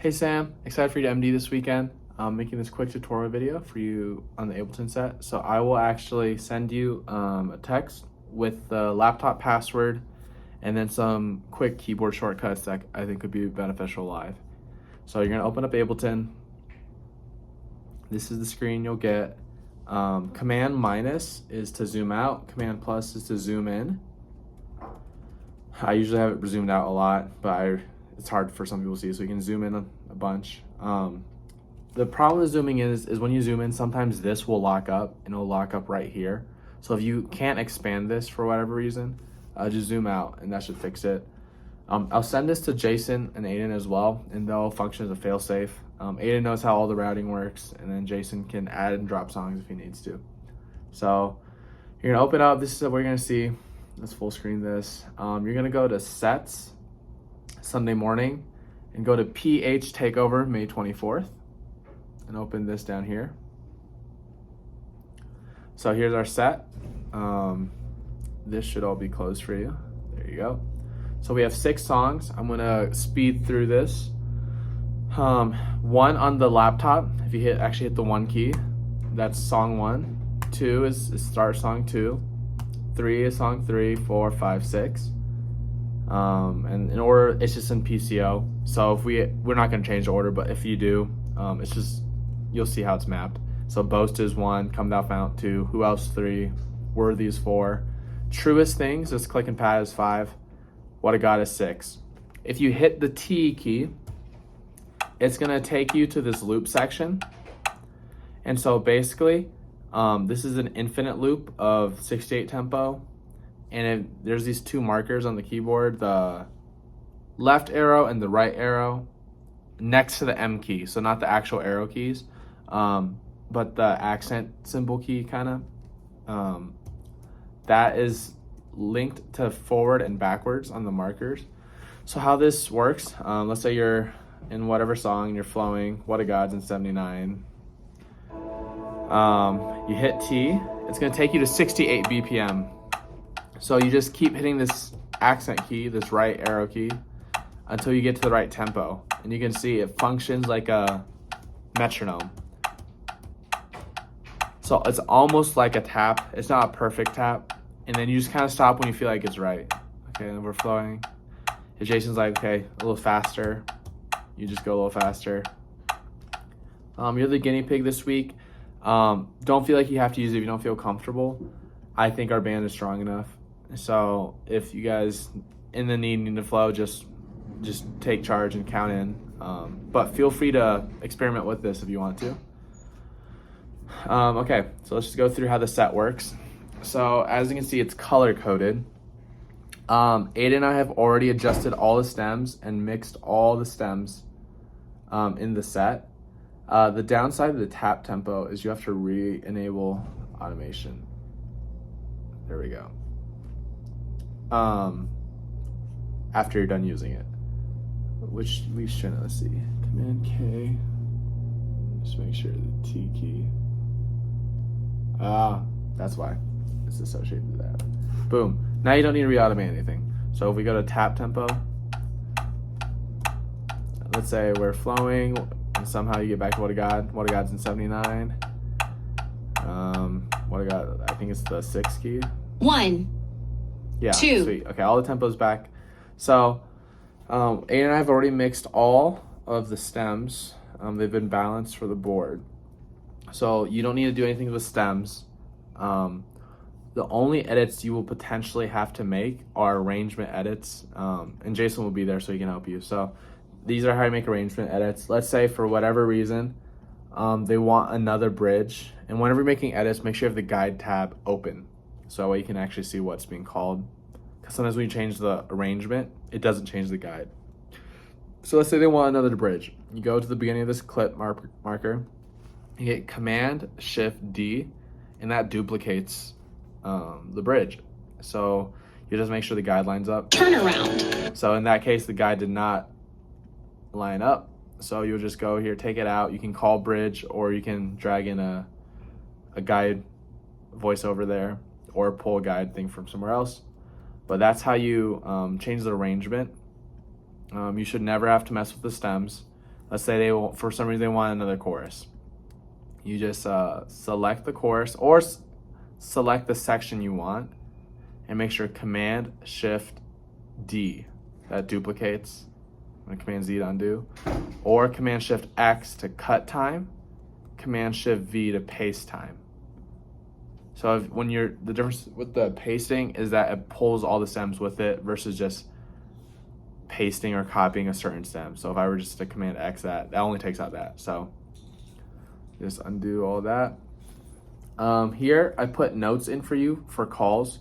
Hey Sam, excited for you to MD this weekend. I'm making this quick tutorial video for you on the Ableton set. So I will actually send you a text with the laptop password and then some quick keyboard shortcuts that I think could be beneficial live. So you're gonna open up Ableton. This is the screen you'll get. Command minus is to zoom out, Command plus is to zoom in. I usually have it zoomed out a lot, but it's hard for some people to see, so you can zoom in a bunch. The problem with zooming in is when you zoom in, sometimes this will lock up and it'll lock up right here. So if you can't expand this for whatever reason, just zoom out and that should fix it. I'll send this to Jason and Aiden as well, and they'll function as a failsafe. Aiden knows how all the routing works, and then Jason can add and drop songs if he needs to. So you're gonna open up, this is what you're gonna see. Let's full screen this. You're gonna go to Sets, Sunday Morning, and go to PH Takeover, May 24th, and open this down here. So here's our set. This should all be closed for you. There you go. So we have 6 songs. I'm gonna speed through this. 1 on the laptop, if you actually hit the 1 key, that's song 1. 2 is start song 2. 3 is song 3, 4, 5, 6. And in order, it's just in PCO. So if we're not gonna change the order, but if you do, it's just, you'll see how it's mapped. So Boast is 1, Come Thou Fount 2, Who Else 3, Worthy is 4, Truest Things, just click and pad is 5, What a God is 6. If you hit the T key, it's gonna take you to this loop section. And so basically, this is an infinite loop of 68 tempo. And there's these 2 markers on the keyboard, the left arrow and the right arrow, next to the M key. So not the actual arrow keys, but the accent symbol key kind of. That is linked to forward and backwards on the markers. So how this works, let's say you're in whatever song and you're flowing, What a God's in 79. You hit T, it's gonna take you to 68 BPM. So you just keep hitting this accent key, this right arrow key, until you get to the right tempo. And you can see it functions like a metronome. So it's almost like a tap. It's not a perfect tap. And then you just kind of stop when you feel like it's right. Okay, and we're flowing. If Jason's like, okay, a little faster, you just go a little faster. You're the guinea pig this week. Don't feel like you have to use it if you don't feel comfortable. I think our band is strong enough. So if you guys in the need to flow, just take charge and count in. But feel free to experiment with this if you want to. Okay, so let's just go through how the set works. So as you can see, it's color coded. Aiden and I have already adjusted all the stems and mixed all the stems in the set. The downside of the tap tempo is you have to re-enable automation. There we go. After you're done using it, which we shouldn't. Let's see, Command K, just make sure the T key. That's why it's associated with that. Boom. Now you don't need to re-automate anything. So if we go to tap tempo, let's say we're flowing and somehow you get back to What a God. What a God's in 79. What a God, I think it's the 6 key. 1. Yeah, 2. Sweet. Okay, all the tempo's back. So Aiden and I have already mixed all of the stems. They've been balanced for the board. So you don't need to do anything with stems. The only edits you will potentially have to make are arrangement edits. And Jason will be there so he can help you. So these are how you make arrangement edits. Let's say for whatever reason, they want another bridge. And whenever you're making edits, make sure you have the guide tab open. So that way you can actually see what's being called. Because sometimes when you change the arrangement, it doesn't change the guide. So let's say they want another bridge. You go to the beginning of this clip marker, you hit Command Shift D, and that duplicates the bridge. So you just make sure the guide lines up. Turnaround. So in that case, the guide did not line up. So you'll just go here, take it out. You can call bridge, or you can drag in a guide voiceover there, or pull a guide thing from somewhere else. But that's how you change the arrangement. You should never have to mess with the stems. Let's say for some reason they want another chorus. You just select the chorus or select the section you want, and make sure Command Shift D, that duplicates, and Command Z to undo, or Command Shift X to cut time, Command Shift V to paste time. So the difference with the pasting is that it pulls all the stems with it versus just pasting or copying a certain stem. So if I were just to Command X that only takes out that. So just undo all that. Here I put notes in for you for calls.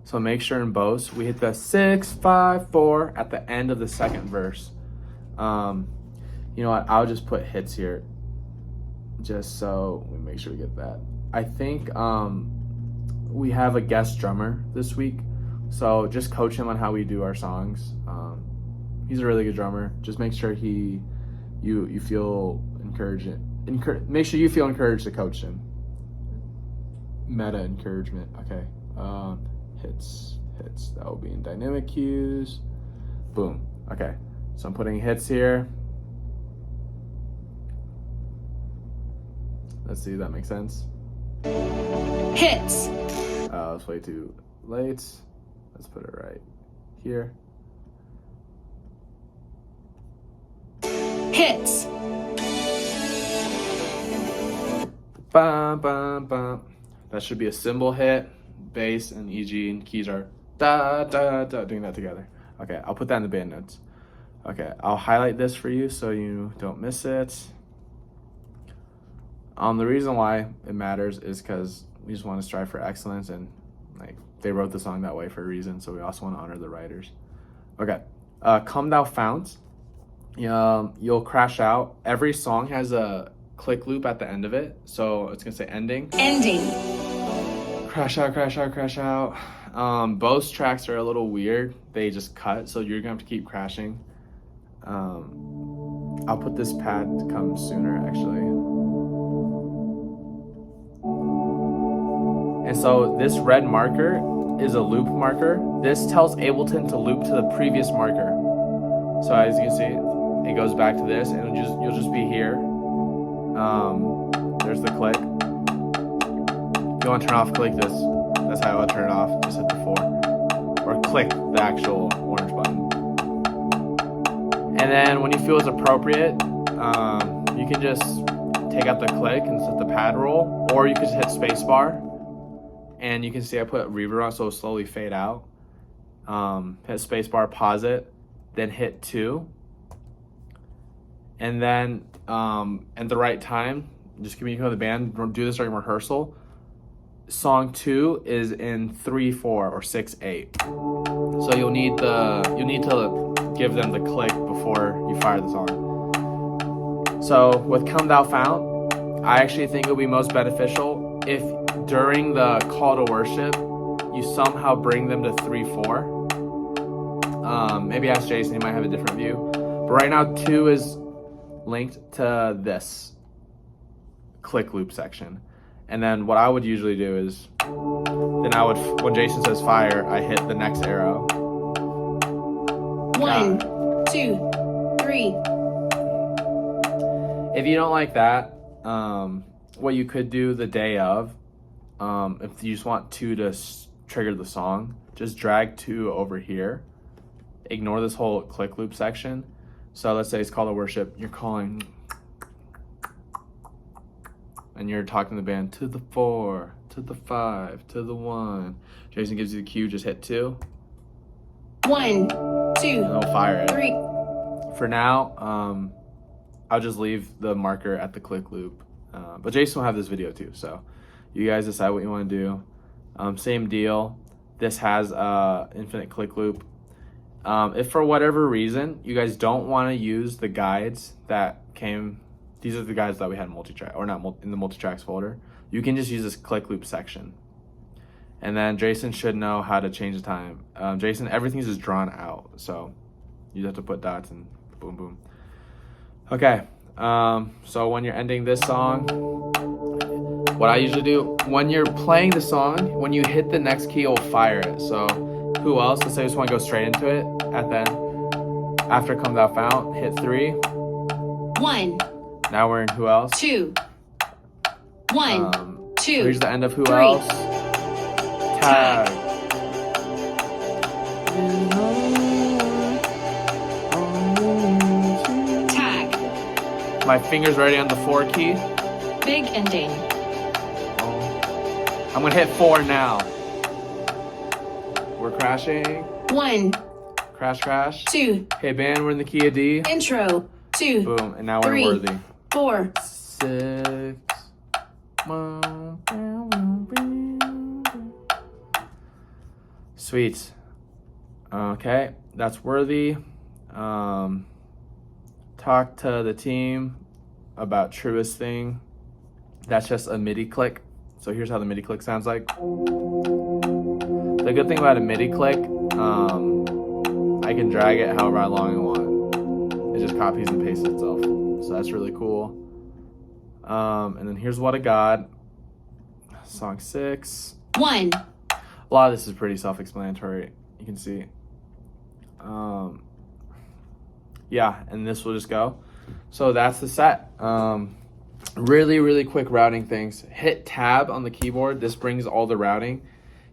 So make sure in both we hit the 6, 5, 4 at the end of the second verse. You know what? I'll just put hits here, just so we make sure we get that. I think we have a guest drummer this week, so just coach him on how we do our songs. He's a really good drummer. Just make sure you feel encouraged. Make sure you feel encouraged to coach him. Meta encouragement. Okay. Hits. That will be in dynamic cues. Boom. Okay. So I'm putting hits here. Let's see if that makes sense. Hits. It's way too late. Let's put it right here. Hits. Bum, bum, bum. That should be a cymbal hit. Bass and EG and keys are da da da, doing that together. Okay, I'll put that in the band notes. Okay, I'll highlight this for you so you don't miss it. The reason why it matters is because we just want to strive for excellence, and like they wrote the song that way for a reason, so we also want to honor the writers. Okay, Come Thou Fount. You'll crash out. Every song has a click loop at the end of it, so it's gonna say ending. Ending. Crash out, crash out, crash out. Both tracks are a little weird. They just cut, so you're gonna have to keep crashing. I'll put this pad to come sooner, actually. And so this red marker is a loop marker. This tells Ableton to loop to the previous marker. So as you can see, it goes back to this, and you'll just be here. There's the click. If you want to turn off, click this. That's how I would turn it off. Just hit the 4. Or click the actual orange button. And then when you feel it's appropriate, you can just take out the click and set the pad roll. Or you can just hit spacebar. And you can see I put reverb on so it'll slowly fade out. Hit spacebar, pause it, then hit 2. And then at the right time, just communicate with the band, do this during rehearsal. Song 2 is in 3/4 or 6/8. So you'll need to give them the click before you fire the song. So with Come Thou Fount, I actually think it would be most beneficial if during the call to worship you somehow bring them to 3/4. Maybe ask Jason, he might have a different view. But right now 2 is linked to this click loop section. And then what I would usually do is, then I would, when Jason says fire, I hit the next arrow. 1, 2, 3. If you don't like that, what you could do the day of, if you just want 2 to trigger the song, just drag 2 over here. Ignore this whole click loop section. So let's say it's call to worship. You're calling, and you're talking to the band to the 4, to the 5, to the 1. Jason gives you the cue, just hit 2. 1, 2, and they'll fire it. 3. For now, I'll just leave the marker at the click loop. But Jason will have this video too, so you guys decide what you want to do. Same deal. This has infinite click loop. If for whatever reason you guys don't want to use the guides that came, these are the guides that we had in multi-track, or not in the multi-tracks folder, you can just use this click loop section. And then Jason should know how to change the time. Jason, everything's just drawn out, so you have to put dots and boom, boom. Okay, so when you're ending this song, what I usually do, when you're playing the song, when you hit the next key, it'll fire it. So who else? Let's say I just want to go straight into it. After Come Thou Fount, hit 3. 1, Now we're in who else? 2, 1, So 2, here's the end of who 3. else? Tag. Tag. My finger's already on the 4 key. Big ending. I'm gonna hit 4 now. We're crashing. 1, Crash, crash. 2. Hey, band, we're in the key of D. Intro. 2, Boom, and now we're 3, worthy. 4. 6. Sweet. Okay, that's worthy. Talk to the team about truest thing. That's just a MIDI click. So here's how the MIDI click sounds like. The good thing about a MIDI click, I can drag it however long I want. It just copies and pastes itself. So that's really cool. And then here's What a God. Song 6. 1. A lot of this is pretty self-explanatory. You can see. Yeah, and this will just go. So that's the set. Really, really quick routing things. Hit tab on the keyboard. This brings all the routing.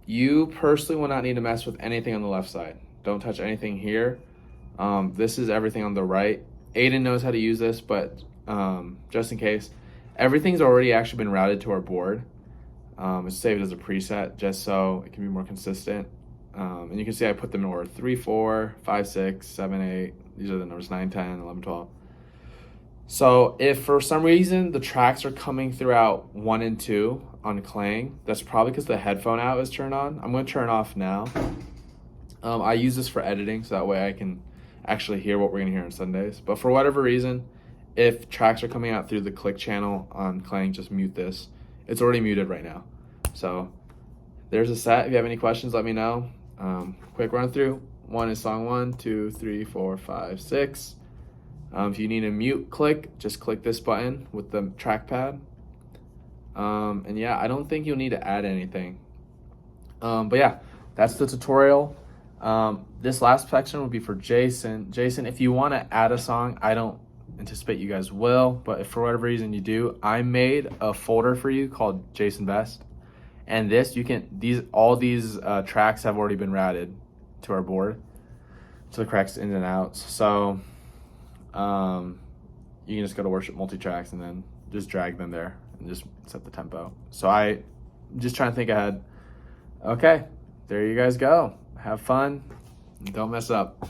You personally will not need to mess with anything on the left side. Don't touch anything here. This is everything on the right. Aiden knows how to use this, but just in case, everything's already actually been routed to our board. It's saved as a preset just so it can be more consistent. And you can see I put them in order 3, 4, 5, 6, 7, 8. These are the numbers 9, 10, 11, 12. So if for some reason the tracks are coming throughout 1 and 2 on Clang, that's probably because the headphone out is turned on. I'm going to turn off now. I use this for editing so that way I can actually hear what we're going to hear on Sundays. But for whatever reason, if tracks are coming out through the click channel on Clang, just mute this. It's already muted right now. So there's a set. If you have any questions, let me know. Quick run through. 1 is song 1, 2, 3, 4, 5, 6. If you need a mute click, just click this button with the trackpad. And yeah, I don't think you'll need to add anything. But yeah, that's the tutorial. This last section will be for Jason. Jason, if you want to add a song, I don't anticipate you guys will, but if for whatever reason you do, I made a folder for you called Jason Best. And this, you can, all these tracks have already been routed to our board, to the correct ins and outs. So you can just go to Worship Multitracks and then just drag them there and just set the tempo. So I'm just trying to think ahead. Okay, there you guys go. Have fun and don't mess up.